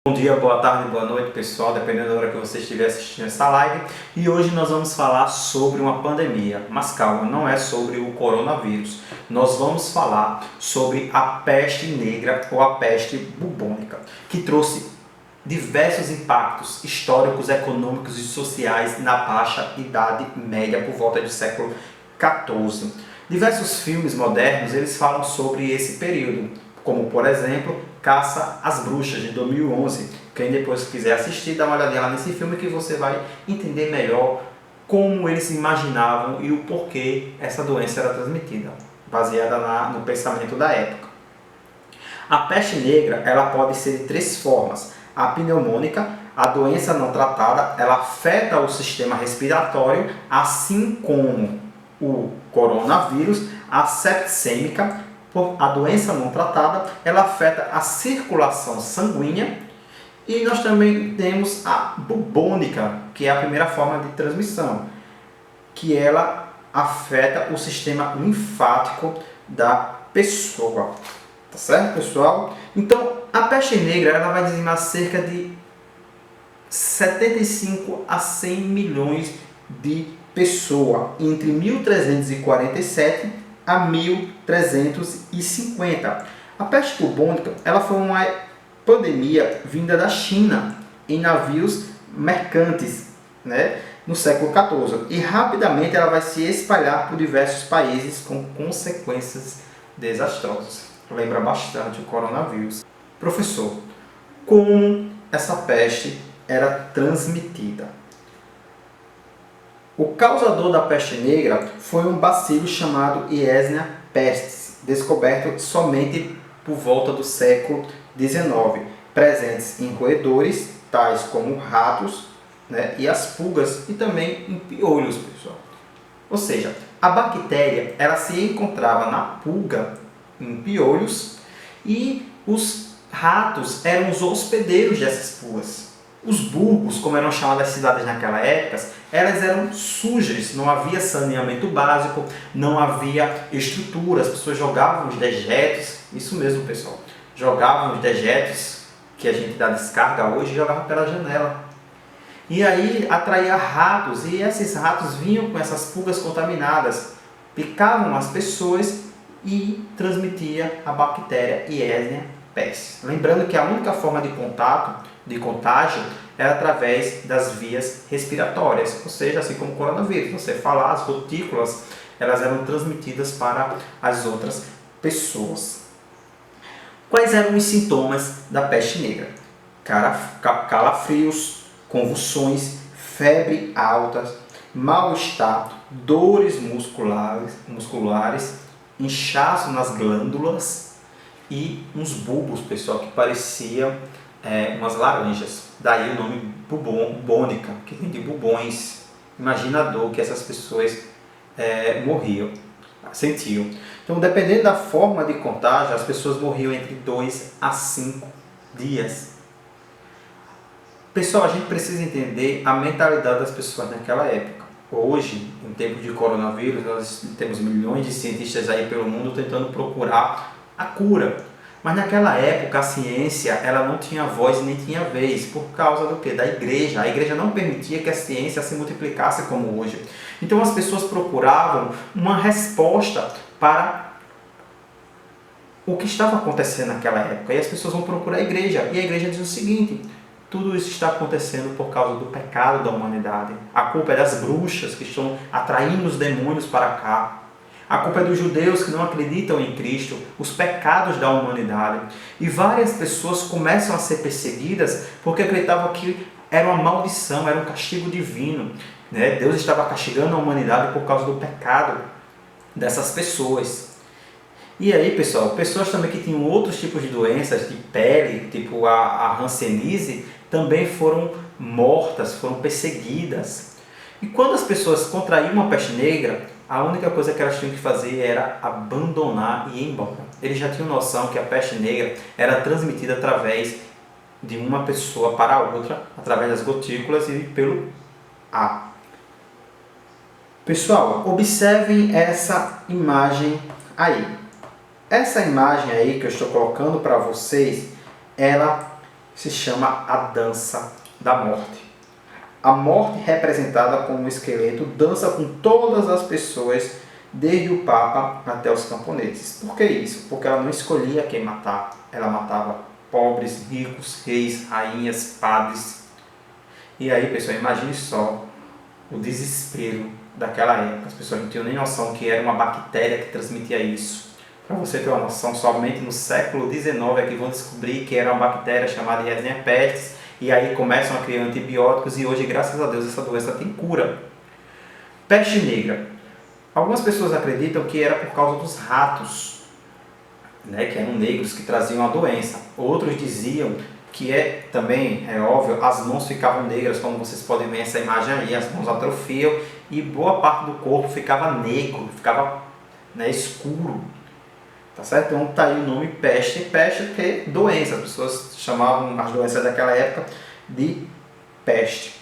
Bom dia, boa tarde, boa noite, pessoal, dependendo da hora que você estiver assistindo essa live. E hoje nós vamos falar sobre uma pandemia, mas calma, não é sobre o coronavírus. Nós vamos falar sobre a peste negra ou a peste bubônica, que trouxe diversos impactos históricos, econômicos e sociais na baixa Idade Média, por volta do século XIV. Diversos filmes modernos eles falam sobre esse período, como por exemplo Caça às Bruxas, de 2011. Quem depois quiser assistir, dá uma olhadinha lá nesse filme que você vai entender melhor como eles imaginavam e o porquê essa doença era transmitida, baseada no pensamento da época. A peste negra ela pode ser de três formas. A pneumônica, a doença não tratada, ela afeta o sistema respiratório, assim como o coronavírus. A sepsêmica, a doença não tratada, ela afeta a circulação sanguínea. E nós também temos a bubônica, que é a primeira forma de transmissão, que ela afeta o sistema linfático da pessoa. Tá certo, pessoal? Então, a peste negra ela vai dizimar cerca de 75 a 100 milhões de pessoas entre 1347 a 1350. A peste bubônica ela foi uma pandemia vinda da China em navios mercantes, no século XIV, e rapidamente ela vai se espalhar por diversos países com consequências desastrosas. Lembra bastante o coronavírus. Professor, como essa peste era transmitida? O causador da peste negra foi um bacilo chamado Yersinia pestis, descoberto somente por volta do século XIX, presentes em roedores, tais como ratos, e as pulgas, e também em piolhos, pessoal. Ou seja, a bactéria ela se encontrava na pulga, em piolhos, e os ratos eram os hospedeiros dessas pulgas. Os burgos, como eram chamadas as cidades naquela época, elas eram sujas, não havia saneamento básico, não havia estrutura, as pessoas jogavam os dejetos, isso mesmo, pessoal, jogavam os dejetos que a gente dá descarga hoje, jogavam pela janela. E aí atraía ratos, e esses ratos vinham com essas pulgas contaminadas, picavam as pessoas e transmitia a bactéria Yersinia pestis. Lembrando que a única forma de contágio era através das vias respiratórias, ou seja, assim como o coronavírus, você falar, as gotículas, elas eram transmitidas para as outras pessoas. Quais eram os sintomas da peste negra? Calafrios, convulsões, febre alta, mal-estar, dores musculares, inchaço nas glândulas e uns bulbos, pessoal, que pareciam umas laranjas. Daí o nome bubônica, que vem de bubões. Imagina a dor que essas pessoas sentiam. Então, dependendo da forma de contágio, as pessoas morriam entre 2 a 5 dias. Pessoal, a gente precisa entender a mentalidade das pessoas naquela época. Hoje, em tempos de coronavírus, nós temos milhões de cientistas aí pelo mundo tentando procurar a cura. Mas naquela época a ciência ela não tinha voz nem tinha vez. Por causa do quê? Da igreja. A igreja não permitia que a ciência se multiplicasse como hoje. Então as pessoas procuravam uma resposta para o que estava acontecendo naquela época. E as pessoas vão procurar a igreja. E a igreja diz o seguinte: tudo isso está acontecendo por causa do pecado da humanidade. A culpa é das bruxas que estão atraindo os demônios para cá. A culpa é dos judeus que não acreditam em Cristo, os pecados da humanidade. E várias pessoas começam a ser perseguidas porque acreditavam que era uma maldição, era um castigo divino. Deus estava castigando a humanidade por causa do pecado dessas pessoas. E aí, pessoal, pessoas também que tinham outros tipos de doenças de pele, tipo a hanseníase, também foram mortas, foram perseguidas. E quando as pessoas contraíam uma peste negra, a única coisa que elas tinham que fazer era abandonar e ir embora. Eles já tinham noção que a peste negra era transmitida através de uma pessoa para a outra, através das gotículas e pelo ar. Pessoal, observem essa imagem aí. Essa imagem aí que eu estou colocando para vocês, ela se chama a dança da morte. A morte representada como um esqueleto dança com todas as pessoas, desde o Papa até os camponeses. Por que isso? Porque ela não escolhia quem matar. Ela matava pobres, ricos, reis, rainhas, padres. E aí, pessoal, imagine só o desespero daquela época. As pessoas não tinham nem noção que era uma bactéria que transmitia isso. Para você ter uma noção, somente no século XIX é que vão descobrir que era uma bactéria chamada Yersinia pestis, e aí começam a criar antibióticos, e hoje, graças a Deus, essa doença tem cura. Peste negra. Algumas pessoas acreditam que era por causa dos ratos, né, que eram negros, que traziam a doença. Outros diziam que também é óbvio, as mãos ficavam negras, como vocês podem ver essa imagem aí, as mãos atrofiam e boa parte do corpo ficava negro, ficava, né, escuro. Tá certo? Então tá aí o nome peste. Peste porque é doença, as pessoas chamavam as doenças daquela época de peste.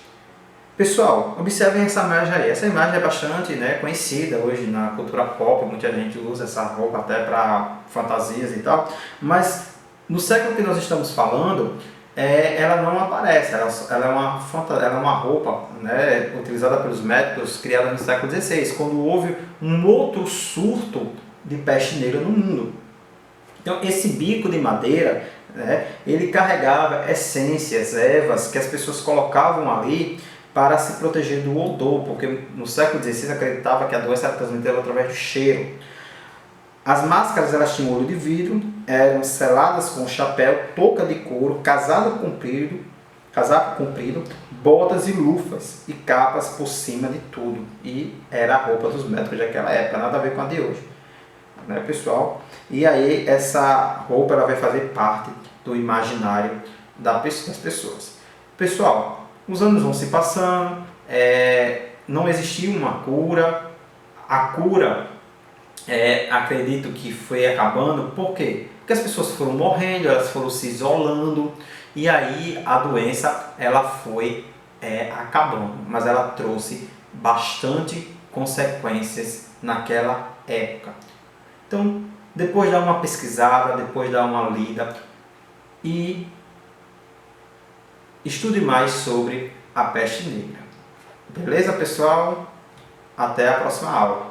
Pessoal, observem essa imagem aí. Essa imagem é bastante, né, conhecida hoje na cultura pop, muita gente usa essa roupa até para fantasias e tal, mas no século que nós estamos falando, ela não aparece, ela é uma roupa, né, utilizada pelos médicos, criada no século XVI, quando houve um outro surto de peste negra no mundo. Então esse bico de madeira, né, ele carregava essências, ervas que as pessoas colocavam ali para se proteger do odor, porque no século XVI acreditava que a doença era transmitida através do cheiro. As máscaras elas tinham olho de vidro, eram seladas com chapéu, touca de couro, casaco comprido, botas e lufas e capas por cima de tudo. E era a roupa dos médicos daquela época, nada a ver com a de hoje, né, pessoal? E aí essa roupa ela vai fazer parte do imaginário das pessoas. Pessoal, os anos vão se passando, não existia uma cura. A cura, acredito que foi acabando. Por quê? Porque as pessoas foram morrendo, elas foram se isolando, e aí a doença ela foi acabando, mas ela trouxe bastante consequências naquela época. Então, depois dá uma pesquisada, depois dá uma lida e estude mais sobre a peste negra. Beleza, pessoal? Até a próxima aula.